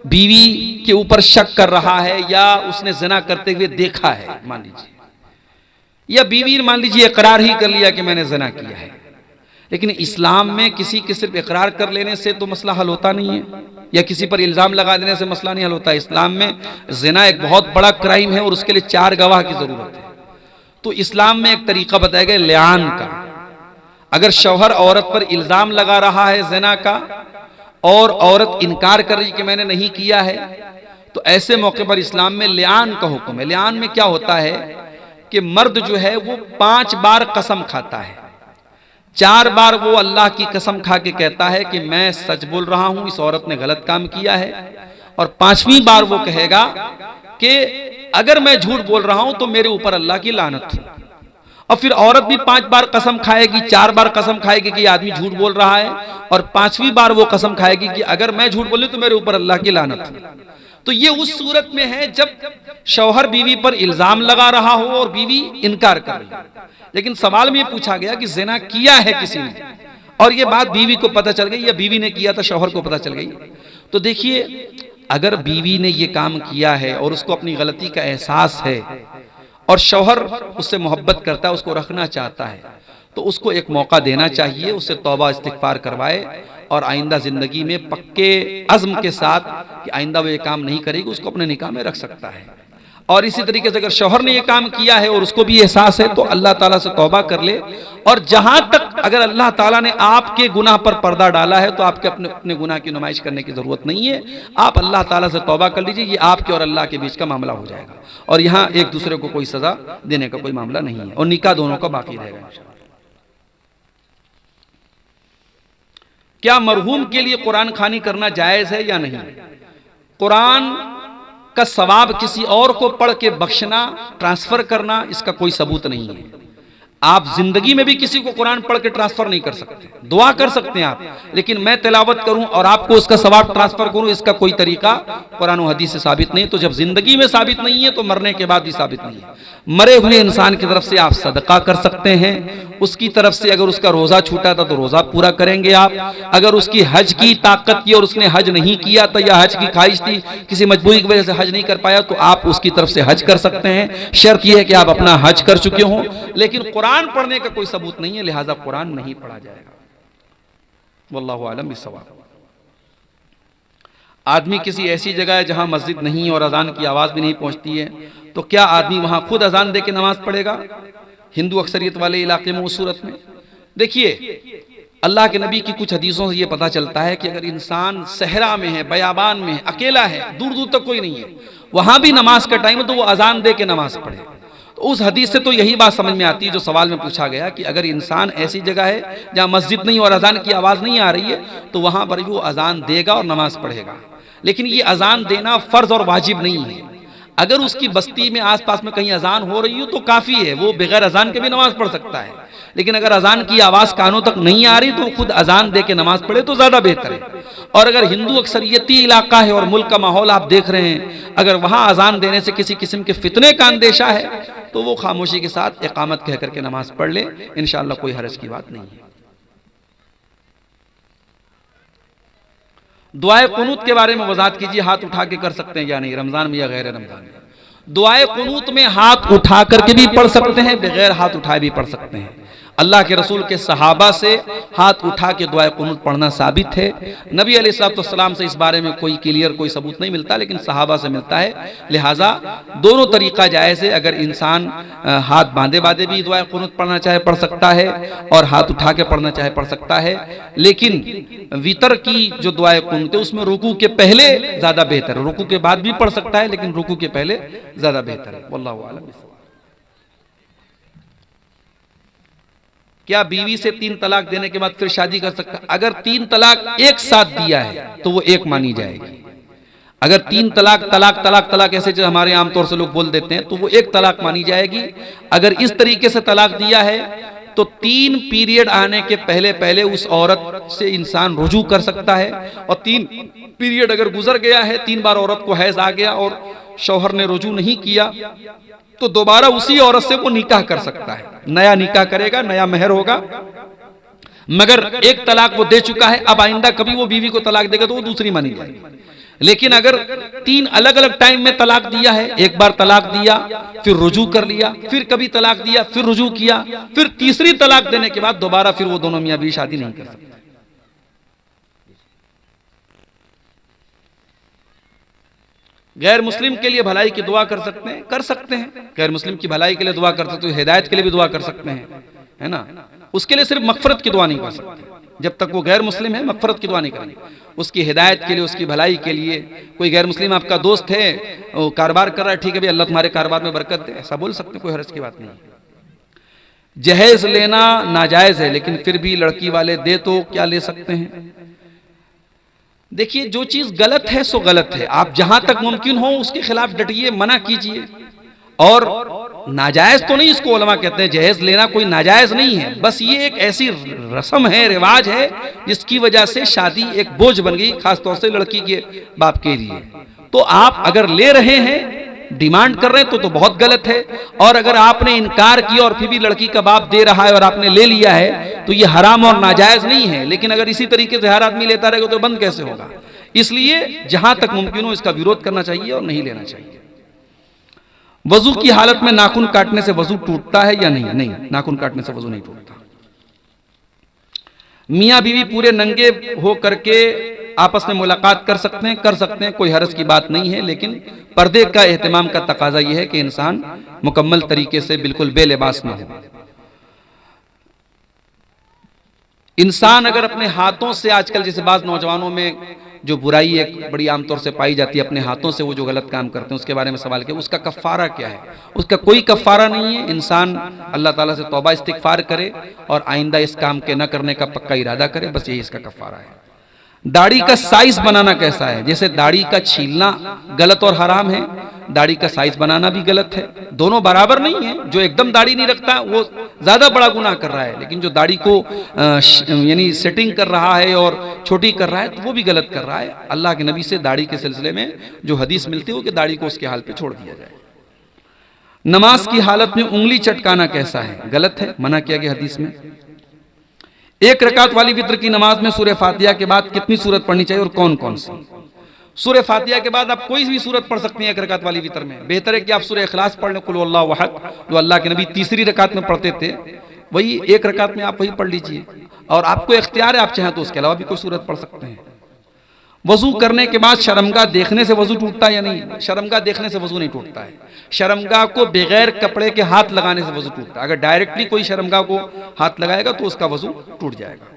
बीवी के ऊपर शक कर रहा है या उसने ज़िना करते हुए देखा है मान लीजिए, या बीवी मान लीजिए इकरार ही कर लिया कि मैंने ज़िना किया है, लेकिन इस्लाम में किसी के सिर्फ इकरार कर लेने से तो मसला हल होता नहीं है, या किसी पर इल्ज़ाम लगा देने से मसला नहीं हल होता है। इस्लाम में ज़िना एक बहुत बड़ा क्राइम है और उसके लिए 4 गवाह की ज़रूरत है। तो इस्लाम में एक तरीका बताया गया लिआन का। अगर शौहर औरत पर इल्ज़ाम लगा रहा है ज़िना का और औरत इनकार कर रही कि मैंने नहीं किया है, तो ऐसे मौके पर इस्लाम में लिआन का हुक्म है। लिआन में क्या होता है कि मर्द जो है वो 5 बार कसम खाता है। 4 बार वो अल्लाह की कसम खा के कहता है कि मैं सच बोल रहा हूं, इस औरत ने गलत काम किया है, और 5वीं बार वो कहेगा कि अगर मैं झूठ बोल रहा हूं तो मेरे ऊपर अल्लाह की लानत हो। और फिर औरत भी 5 बार कसम खाएगी, 4 बार कसम खाएगी कि आदमी झूठ बोल रहा है, और 5वीं बार वो कसम खाएगी कि अगर मैं झूठ बोलूं तो मेरे ऊपर अल्लाह की लानत हो। तो ये उस सूरत में है जब शौहर बीवी पर इल्जाम लगा रहा हो और बीवी इनकार कर रही है। लेकिन सवाल में ये पूछा गया कि ज़िना किया है किसी ने, और ये बात बीवी को पता चल गई या बीवी ने किया था शौहर को पता चल गई, तो देखिए अगर बीवी ने ये काम किया है और उसको अपनी गलती का एहसास है और शौहर उससे मोहब्बत करता है, उसको रखना चाहता है, तो उसको एक मौका देना चाहिए, उससे तौबा इस्तिग़फ़ार करवाए और आइंदा ज़िंदगी में पक्के अज़्म के साथ कि आइंदा वो ये काम नहीं करेगी, उसको अपने निकाह में रख सकता है। और इसी तरीके से अगर शौहर ने ये काम किया है और उसको भी एहसास है तो अल्लाह ताला से तौबा कर ले। और जहां तक अगर अल्लाह ताला ने आपके गुनाह पर पर्दा डाला है तो आपके अपने अपने गुनाह की नुमाइश करने की जरूरत नहीं है। आप अल्लाह ताला से तौबा कर लीजिए, ये आपके और अल्लाह के बीच का मामला हो जाएगा और यहाँ एक दूसरे को कोई सजा देने का कोई मामला नहीं है और निकाह दोनों का बाकी रहेगा। क्या मरहूम के लिए कुरान खानी करना जायज है या नहीं? कुरान का सवाब किसी और को पढ़ के बख्शना, ट्रांसफर करना, इसका कोई सबूत नहीं है। आप जिंदगी में भी किसी को कुरान पढ़ के ट्रांसफर नहीं कर सकते। दुआ कर सकते हैं आप, लेकिन मैं तिलावत करूं और आपको उसका सवाब ट्रांसफर करूं, इसका कोई तरीका कुरान और हदीस से साबित नहीं। तो जब जिंदगी में साबित नहीं है तो मरने के बाद भी साबित नहीं है। मरे हुए इंसान की तरफ से आप सदका कर सकते हैं, उसकी तरफ से अगर उसका रोजा छूटा था तो रोजा पूरा करेंगे आप। अगर उसकी हज की ताकत की और उसने हज नहीं किया था या हज की ख्वाहिश थी, किसी मजबूरी की वजह से हज नहीं कर पाया, तो आप उसकी तरफ से हज कर सकते हैं। शर्त यह है कि आप अपना हज कर चुके हों। लेकिन कुरान पढ़ने का कोई सबूत नहीं है, लिहाजा कुरान नहीं पढ़ा जाएगा। वल्लाहु आलम बिस्सवाब। आदमी किसी ऐसी जगह है जहां मस्जिद नहीं और अजान की आवाज भी नहीं पहुंचती है, तो क्या आदमी वहां खुद अजान दे के नमाज पढ़ेगा? हिंदू अक्सरियत वाले इलाके में, उस सूरत में देखिए, अल्लाह के नबी की कुछ हदीसों से यह पता चलता है कि अगर इंसान सहरा में है, बयाबान में है, अकेला है, दूर दूर तक कोई नहीं है, वहां भी नमाज का टाइम है तो वो अजान दे के नमाज पढ़े। तो उस हदीस से तो यही बात समझ में आती है जो सवाल में पूछा गया कि अगर इंसान ऐसी जगह है जहां मस्जिद नहीं और अजान की आवाज नहीं आ रही है तो वहां पर वो अजान देगा और नमाज पढ़ेगा। लेकिन ये अजान देना फर्ज और वाजिब नहीं है। अगर उसकी बस्ती में आसपास में कहीं अजान हो रही हो तो काफी है, वो बगैर अजान के भी नमाज पढ़ सकता है। लेकिन अगर अजान की आवाज कानों तक नहीं आ रही तो खुद अजान दे के नमाज पढ़े तो ज्यादा बेहतर है। और अगर हिंदू अक्सरियती इलाका है और मुल्क का माहौल आप देख रहे हैं, अगर वहां अजान देने से किसी किस्म के फितने का अंदेशा है तो वो खामोशी के साथ इकामत कह करके नमाज पढ़ ले, इंशाअल्लाह कोई हरज की बात नहीं है। दुआए कुनूत के बारे में वजाहत कीजिए, हाथ उठा के कर सकते हैं या नहीं, रमजान में या गैर रमजान में? दुआए कुनूत में हाथ उठा करके भी पढ़ सकते हैं, बगैर हाथ उठाए भी पढ़ सकते हैं। अल्लाह के रसूल के सहाबा से हाथ उठा के दुआए कुनूत पढ़ना साबित है। नबी अलैहिस्सलाम से इस बारे में कोई क्लियर कोई सबूत नहीं मिलता, लेकिन सहाबा से मिलता है। लिहाजा दोनों तरीका जायज़ है। अगर इंसान हाथ बांधे बांधे भी दुआए कुनूत पढ़ना चाहे पढ़ सकता है और हाथ उठा के पढ़ना चाहे पढ़ सकता है। लेकिन वितर की जो दुआए कुनूत है उसमें रुकू के पहले ज्यादा बेहतर है, रुकू के बाद भी पढ़ सकता है लेकिन रुकू के पहले ज्यादा बेहतर है। वल्लाहु आलम। क्या बीवी से 3 तलाक देने के बाद फिर शादी कर सकता? अगर 3 तलाक एक साथ दिया है तो वो एक मानी जाएगी। अगर 3 तलाक तलाक तलाक तलाक ऐसे जो हमारे आमतौर से लोग बोल देते हैं तो वो एक तलाक मानी जाएगी। अगर इस तरीके से तलाक दिया है तो 3 पीरियड आने के पहले पहले उस औरत से इंसान रुजू कर सकता है। और 3 पीरियड अगर गुजर गया है, 3 बार औरत को हैज आ गया और शौहर ने रुजू नहीं किया तो दोबारा उसी औरत से वो निकाह कर सकता है। नया निकाह करेगा, नया मेहर होगा। मगर एक तलाक वो दे चुका है, अब आइंदा कभी वो बीवी को तलाक देगा तो वो दूसरी मानी जाएगी। लेकिन अगर 3 अलग अलग टाइम में तलाक दिया है, एक बार तलाक दिया फिर रुजू कर लिया, फिर कभी तलाक दिया फिर रुजू किया, फिर तीसरी तलाक देने के बाद दोबारा फिर वो दोनों मियां बीवी शादी नहीं कर सकते। गैर मुस्लिम के लिए भलाई की दुआ कर सकते हैं? कर सकते हैं। गैर मुस्लिम की भलाई के लिए दुआ कर सकते हैं, तो हिदायत के लिए भी दुआ कर सकते हैं, है ना। उसके लिए सिर्फ मगफरत की दुआ नहीं कर सकते। जब तक वो गैर मुस्लिम है मगफरत की दुआ नहीं करेंगे। उसकी हिदायत के लिए, उसकी भलाई के लिए, कोई गैर मुस्लिम आपका दोस्त है, वो कारोबार कर रहा है, ठीक है भाई अल्लाह तुम्हारे कारोबार में बरकत दे, ऐसा बोल सकते, कोई हर्ज की बात नहीं। जहेज लेना नाजायज है लेकिन फिर भी लड़की वाले दे तो क्या ले सकते हैं? देखिए, जो चीज गलत है सो गलत है। आप जहां तक मुमकिन हो उसके खिलाफ डटिए, मना कीजिए। और नाजायज तो नहीं इसको उलमा कहते हैं, जहेज लेना कोई नाजायज नहीं है, बस ये एक ऐसी रस्म है, रिवाज है जिसकी वजह से शादी एक बोझ बन गई, खासतौर से लड़की के बाप के लिए। तो आप अगर ले रहे हैं, डिमांड कर रहे हैं तो बहुत गलत है। और अगर आपने इनकार किया और फिर भी लड़की का बाप दे रहा है और आपने ले लिया है तो ये हराम और नाजायज नहीं है। लेकिन अगर इसी तरीके से हर आदमी लेता रहेगा तो बंद कैसे होगा? इसलिए जहां तक मुमकिन हो इसका विरोध करना चाहिए और नहीं लेना चाहिए। वजू की हालत में नाखून काटने से वजू टूटता है या नहीं? नहीं, नाखून काटने से वजू नहीं टूटता। मियां बीवी पूरे नंगे हो करके आपस में मुलाकात कर सकते हैं, कोई हर्ज की बात नहीं है, लेकिन पर्दे का एहतमाम का तकाजा यह है कि इंसान मुकम्मल तरीके से बिल्कुल बेलिबास ना हो। इंसान अगर अपने हाथों से, आजकल जैसे बाज नौजवानों में जो बुराई एक बड़ी आमतौर से पाई जाती है, अपने हाथों से वो जो गलत काम करते हैं उसके बारे में सवाल किया, उसका कफ़ारा क्या है? उसका कोई कफ़ारा नहीं है। इंसान अल्लाह ताला से तौबा इस्तिग़फ़ार करे और आइंदा इस काम के न करने का पक्का इरादा करे, बस यही इसका कफ़ारा है। दाढ़ी का साइज बनाना कैसा है? जैसे दाढ़ी का छीलना गलत और हराम है, दाढ़ी का साइज बनाना भी गलत है। दोनों बराबर नहीं है। जो एकदम दाढ़ी नहीं रखता वो ज्यादा बड़ा गुनाह कर रहा है, लेकिन जो दाढ़ी को यानी सेटिंग कर रहा है और छोटी कर रहा है तो वो भी गलत कर रहा है। अल्लाह के नबी से दाढ़ी के सिलसिले में जो हदीस मिलती है कि दाढ़ी को उसके हाल पे छोड़ दिया जाए। नमाज की हालत में उंगली चटकाना कैसा है? गलत है, मना किया गया हदीस में। एक रकात वाली वित्र की नमाज में सूरह फातिहा के बाद कितनी सूरत पढ़नी चाहिए और कौन कौन सी? सूरह फातिहा के बाद आप कोई भी सूरत पढ़ सकते हैं एक रकात वाली वितर में। बेहतर है कि आप सूरह इखलास पढ़ लें, कुल हुवल्लाहु अहद, जो अल्लाह के नबी तीसरी रकात में पढ़ते थे, वही एक रकात में आप वही पढ़ लीजिए। और आपको इख्तियार है, आप चाहें तो उसके अलावा भी कोई सूरत पढ़ सकते हैं। वजू करने के बाद शर्मगाह देखने से वजू टूटता है या नहीं? शर्मगाह देखने से वजू नहीं टूटता है। शर्मगाह को बगैर कपड़े के हाथ लगाने से वजू टूटता है। अगर डायरेक्टली कोई शर्मगाह को हाथ लगाएगा तो उसका वजू टूट जाएगा।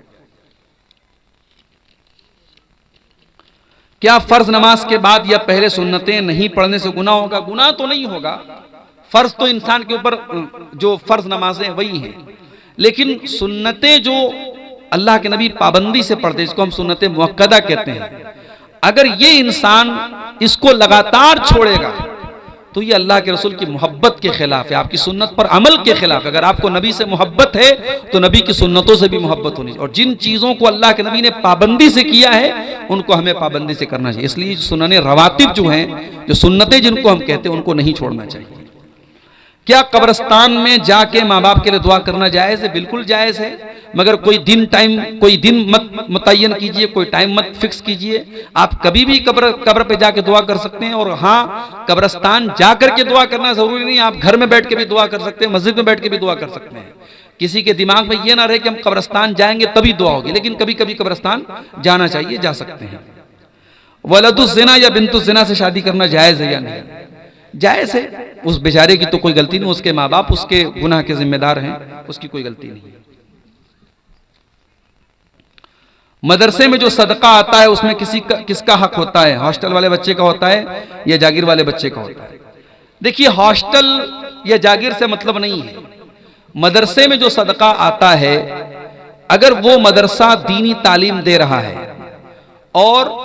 क्या फर्ज नमाज के बाद या पहले सुन्नतें नहीं पढ़ने से गुनाह होगा? गुनाह तो नहीं होगा। फर्ज तो इंसान के ऊपर जो फर्ज नमाजें वही हैं, लेकिन सुन्नतें जो अल्लाह के नबी पाबंदी से पढ़ते, इसको हम सुन्नतें मुअक्कदा कहते हैं, अगर ये इंसान इसको लगातार छोड़ेगा तो ये अल्लाह के रसूल की मोहब्बत के खिलाफ है, आपकी सुन्नत पर अमल के खिलाफ। अगर आपको नबी से मोहब्बत है तो नबी की सुन्नतों से भी मोहब्बत होनी चाहिए। और जिन चीज़ों को अल्लाह के नबी ने पाबंदी से किया है उनको हमें पाबंदी से करना चाहिए। इसलिए सुनने रवातिब जो हैं, जो सुन्नतें जिनको हम कहते हैं, उनको नहीं छोड़ना चाहिए। क्या कब्रिस्तान में जाके माँ बाप के लिए दुआ करना जायज़ है? बिल्कुल जायज़ है, मगर कोई दिन मत मुतय्यन कीजिए, कोई टाइम मत फिक्स कीजिए। आप कभी भी कब्र पे जाके दुआ कर सकते हैं। और हाँ, कब्रिस्तान जाकर के दुआ करना जरूरी नहीं, आप घर में बैठ के भी दुआ कर सकते हैं, मस्जिद में बैठ के भी दुआ कर सकते हैं। किसी के दिमाग में ये ना रहे कि हम कब्रिस्तान जाएंगे तभी दुआ होगी, लेकिन कभी कभी कब्रिस्तान जाना चाहिए, जा सकते हैं। वलदुज़्ज़िना या बिन्तुज़्ज़िना से शादी करना जायज़ है या नहीं? जायज़ है। उस बेचारे की तो कोई गलती नहीं, उसके माँ बाप उसके गुनाह के जिम्मेदार हैं, उसकी कोई गलती नहीं है। मदरसे में जो सदका आता है उसमें किसका हक होता है? हॉस्टल वाले बच्चे का होता है या जागीर वाले बच्चे का होता है? देखिए, हॉस्टल या जागीर से मतलब नहीं है। मदरसे में जो सदका आता है, अगर वो मदरसा दीनी तालीम दे रहा है और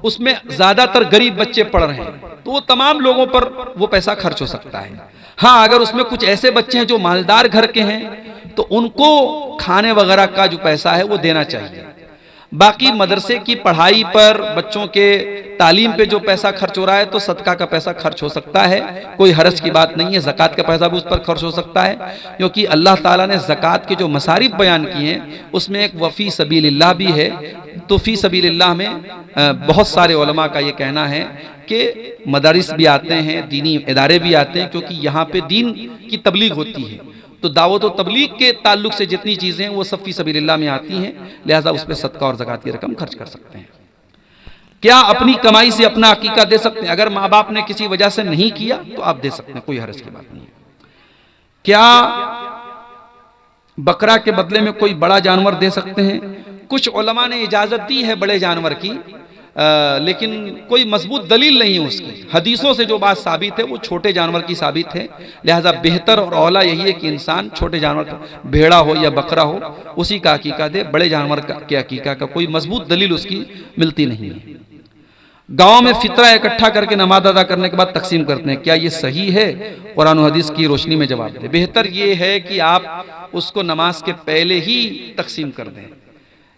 उसमें ज्यादातर गरीब बच्चे पढ़ रहे हैं तो वो तमाम लोगों पर वो पैसा खर्च हो सकता है। हाँ, अगर उसमें कुछ ऐसे बच्चे हैं जो मालदार घर के हैं तो उनको खाने वगैरह का जो पैसा है वो देना चाहिए। बाकी मदरसे की पढ़ाई पर, बच्चों के तालीम पे जो पैसा खर्च हो रहा है तो सदका का पैसा खर्च हो सकता है, कोई हरज की बात नहीं है। ज़कात का पैसा भी उस पर खर्च हो सकता है, क्योंकि अल्लाह ताला ने ज़कात के जो मसारिफ बयान किए हैं उसमें एक वफ़ी सबीलिल्लाह भी है। तो फ़ी सबीलिल्लाह में बहुत सारे उलमा का ये कहना है कि मदारिस भी आते हैं, दीनी इदारे भी आते हैं, क्योंकि यहाँ पे दीन की तबलीग होती है। तो दावत और तबलीग के ताल्लुक से जितनी चीज़ें हैं वो सब फ़ी सबीलिल्लाह में आती हैं, लिहाजा उस पर सदका और ज़कात की रकम खर्च कर सकते हैं। क्या अपनी कमाई से अपना अकीका दे सकते हैं? अगर माँ बाप ने किसी वजह से नहीं किया तो आप दे सकते हैं, कोई हर्ज की बात नहीं है। क्या बकरा के बदले में कोई बड़ा जानवर दे सकते हैं? कुछ उलमा ने इजाज़त दी है बड़े जानवर की, लेकिन कोई मजबूत दलील नहीं है उसकी। हदीसों से जो बात साबित है वो छोटे जानवर की साबित है, लिहाजा बेहतर और औला यही है कि इंसान छोटे जानवर का, भेड़ा हो या बकरा हो, उसी का अकीका दे। बड़े जानवर के अकीका का कोई मजबूत दलील उसकी मिलती नहीं है। गांव में फितरा इकट्ठा करके नमाज अदा करने के बाद तकसीम करते हैं, क्या ये सही है? कुरान और हदीस की रोशनी में जवाब दें। बेहतर ये है कि आप उसको नमाज के पहले ही तकसीम कर दें,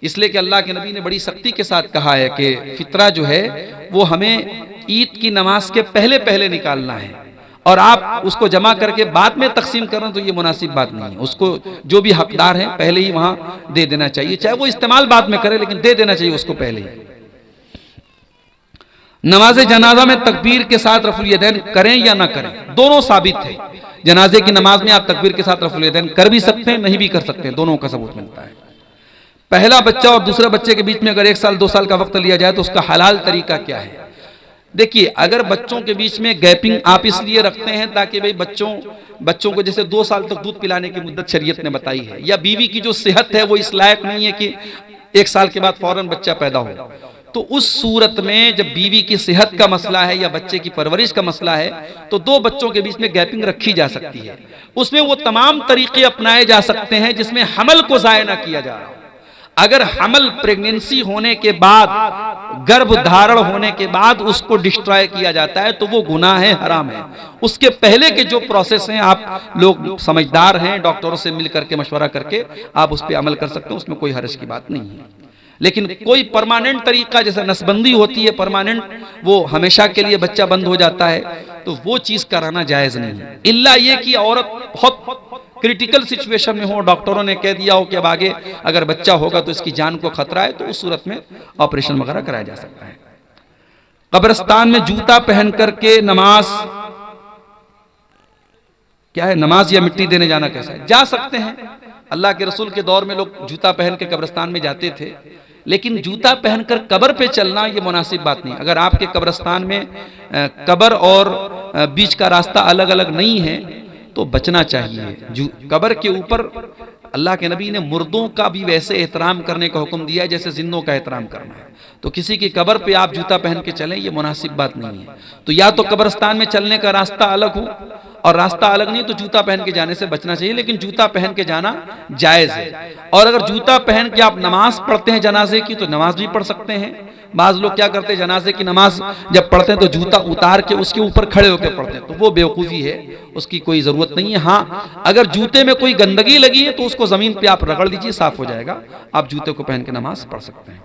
इसलिए कि अल्लाह के नबी ने बड़ी सख्ती के साथ कहा है कि फितरा जो है वो हमें ईद की नमाज के पहले पहले निकालना है, और आप उसको जमा करके बाद में तकसीम करना तो ये मुनासिब बात नहीं है। उसको जो भी हकदार हैं पहले ही वहां दे देना चाहिए, चाहे वो इस्तेमाल बाद में करे, लेकिन दे देना चाहिए उसको पहले ही। नमाज जनाजा में तकबीर के साथ रफुल यदैन करें या ना करें? दोनों साबित है। जनाजे की नमाज में आप तकबीर के साथ रफुल यदैन कर भी सकते हैं, नहीं भी कर सकते हैं, दोनों का सबूत मिलता है। पहला बच्चा और दूसरे बच्चे के बीच में अगर 1 साल 2 साल का वक्त लिया जाए तो उसका हलाल तरीका क्या है? देखिए, अगर बच्चों के बीच में गैपिंग आप इसलिए रखते हैं ताकि भाई बच्चों को जैसे 2 साल तक दूध पिलाने की मुद्दत शरीयत ने बताई है, या बीवी की जो सेहत है वो इस लायक नहीं है कि 1 साल के बाद फौरन बच्चा पैदा हो, तो उस सूरत में जब बीवी की सेहत का मसला है या बच्चे की परवरिश का मसला है तो 2 बच्चों के बीच में गैपिंग रखी जा सकती है। उसमें वो तमाम तरीके अपनाए जा सकते हैं जिसमें हमल को जाया ना किया जा रहा हो। अगर हमल प्रेगनेंसी होने के बाद, गर्भ धारण होने के बाद उसको डिस्ट्रॉय किया जाता है तो वो गुनाह है, हराम है। उसके पहले के जो प्रोसेस हैं, आप लोग समझदार हैं, डॉक्टरों से मिल करके मशवरा करके आप उस पर अमल कर सकते हैं, उसमें कोई हर्ज की बात नहीं है। लेकिन कोई परमानेंट तरीका, जैसे नसबंदी होती है परमानेंट, वो हमेशा के लिए बच्चा बंद हो जाता है, तो वो चीज कराना जायज नहीं है। इल्ला ये कि औरत बहुत क्रिटिकल सिचुएशन में हो, डॉक्टरों ने कह दिया हो कि अब आगे अगर बच्चा होगा तो इसकी जान को खतरा है, तो उस सूरत में ऑपरेशन वगैरह कराया जा सकता है। कब्रिस्तान में जूता पहन करके नमाज क्या है? नमाज या मिट्टी देने जाना कैसा है? जा सकते हैं। अल्लाह के रसूल के दौर में लोग जूता पहन के कब्रिस्तान में जाते थे, लेकिन जूता पहनकर कब्र पे चलना ये मुनासिब बात नहीं। अगर आपके कब्रिस्तान में कब्र और बीच का रास्ता अलग अलग नहीं है तो बचना चाहिए। कब्र के ऊपर अल्लाह के नबी ने मुर्दों का भी वैसे एहतराम करने का हुक्म दिया है जैसे जिंदों का एहतराम करना है। तो किसी की कब्र पे आप जूता पहन के चलें, ये मुनासिब बात नहीं है। तो या तो कब्रिस्तान में चलने का रास्ता अलग हो, और रास्ता अलग नहीं तो जूता पहन के जाने से बचना चाहिए, लेकिन जूता पहन के जाना जायज है। और अगर जूता पहन के आप नमाज पढ़ते हैं जनाजे की, तो नमाज भी पढ़ सकते हैं। बाज लोग क्या करते हैं, जनाजे की नमाज जब पढ़ते हैं तो जूता उतार के उसके ऊपर खड़े होकर पढ़ते हैं, तो वो बेवकूफ़ी है, उसकी कोई ज़रूरत नहीं है। हाँ, अगर जूते में कोई गंदगी लगी है तो उसको ज़मीन पे आप रगड़ लीजिए, साफ हो जाएगा, आप जूते को पहन के नमाज पढ़ सकते हैं।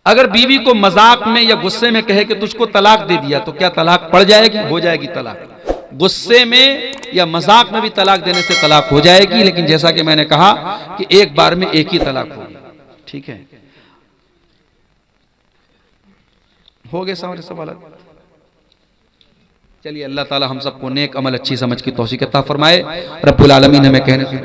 अगर बीवी को मजाक में या गुस्से में कहे कि तुझको तलाक दे दिया, तो क्या तलाक पड़ जाएगी? हो जाएगी तलाक। गुस्से में या मजाक में भी तलाक देने से तलाक हो जाएगी, लेकिन जैसा कि मैंने कहा कि एक बार में एक ही तलाक होगी। ठीक है, हो गए सारे सवाल। चलिए, अल्लाह ताला हम सबको नेक अमल अच्छी समझ की तौफीक अता फरमाए। रब्बुल आलमीन हमें कहने से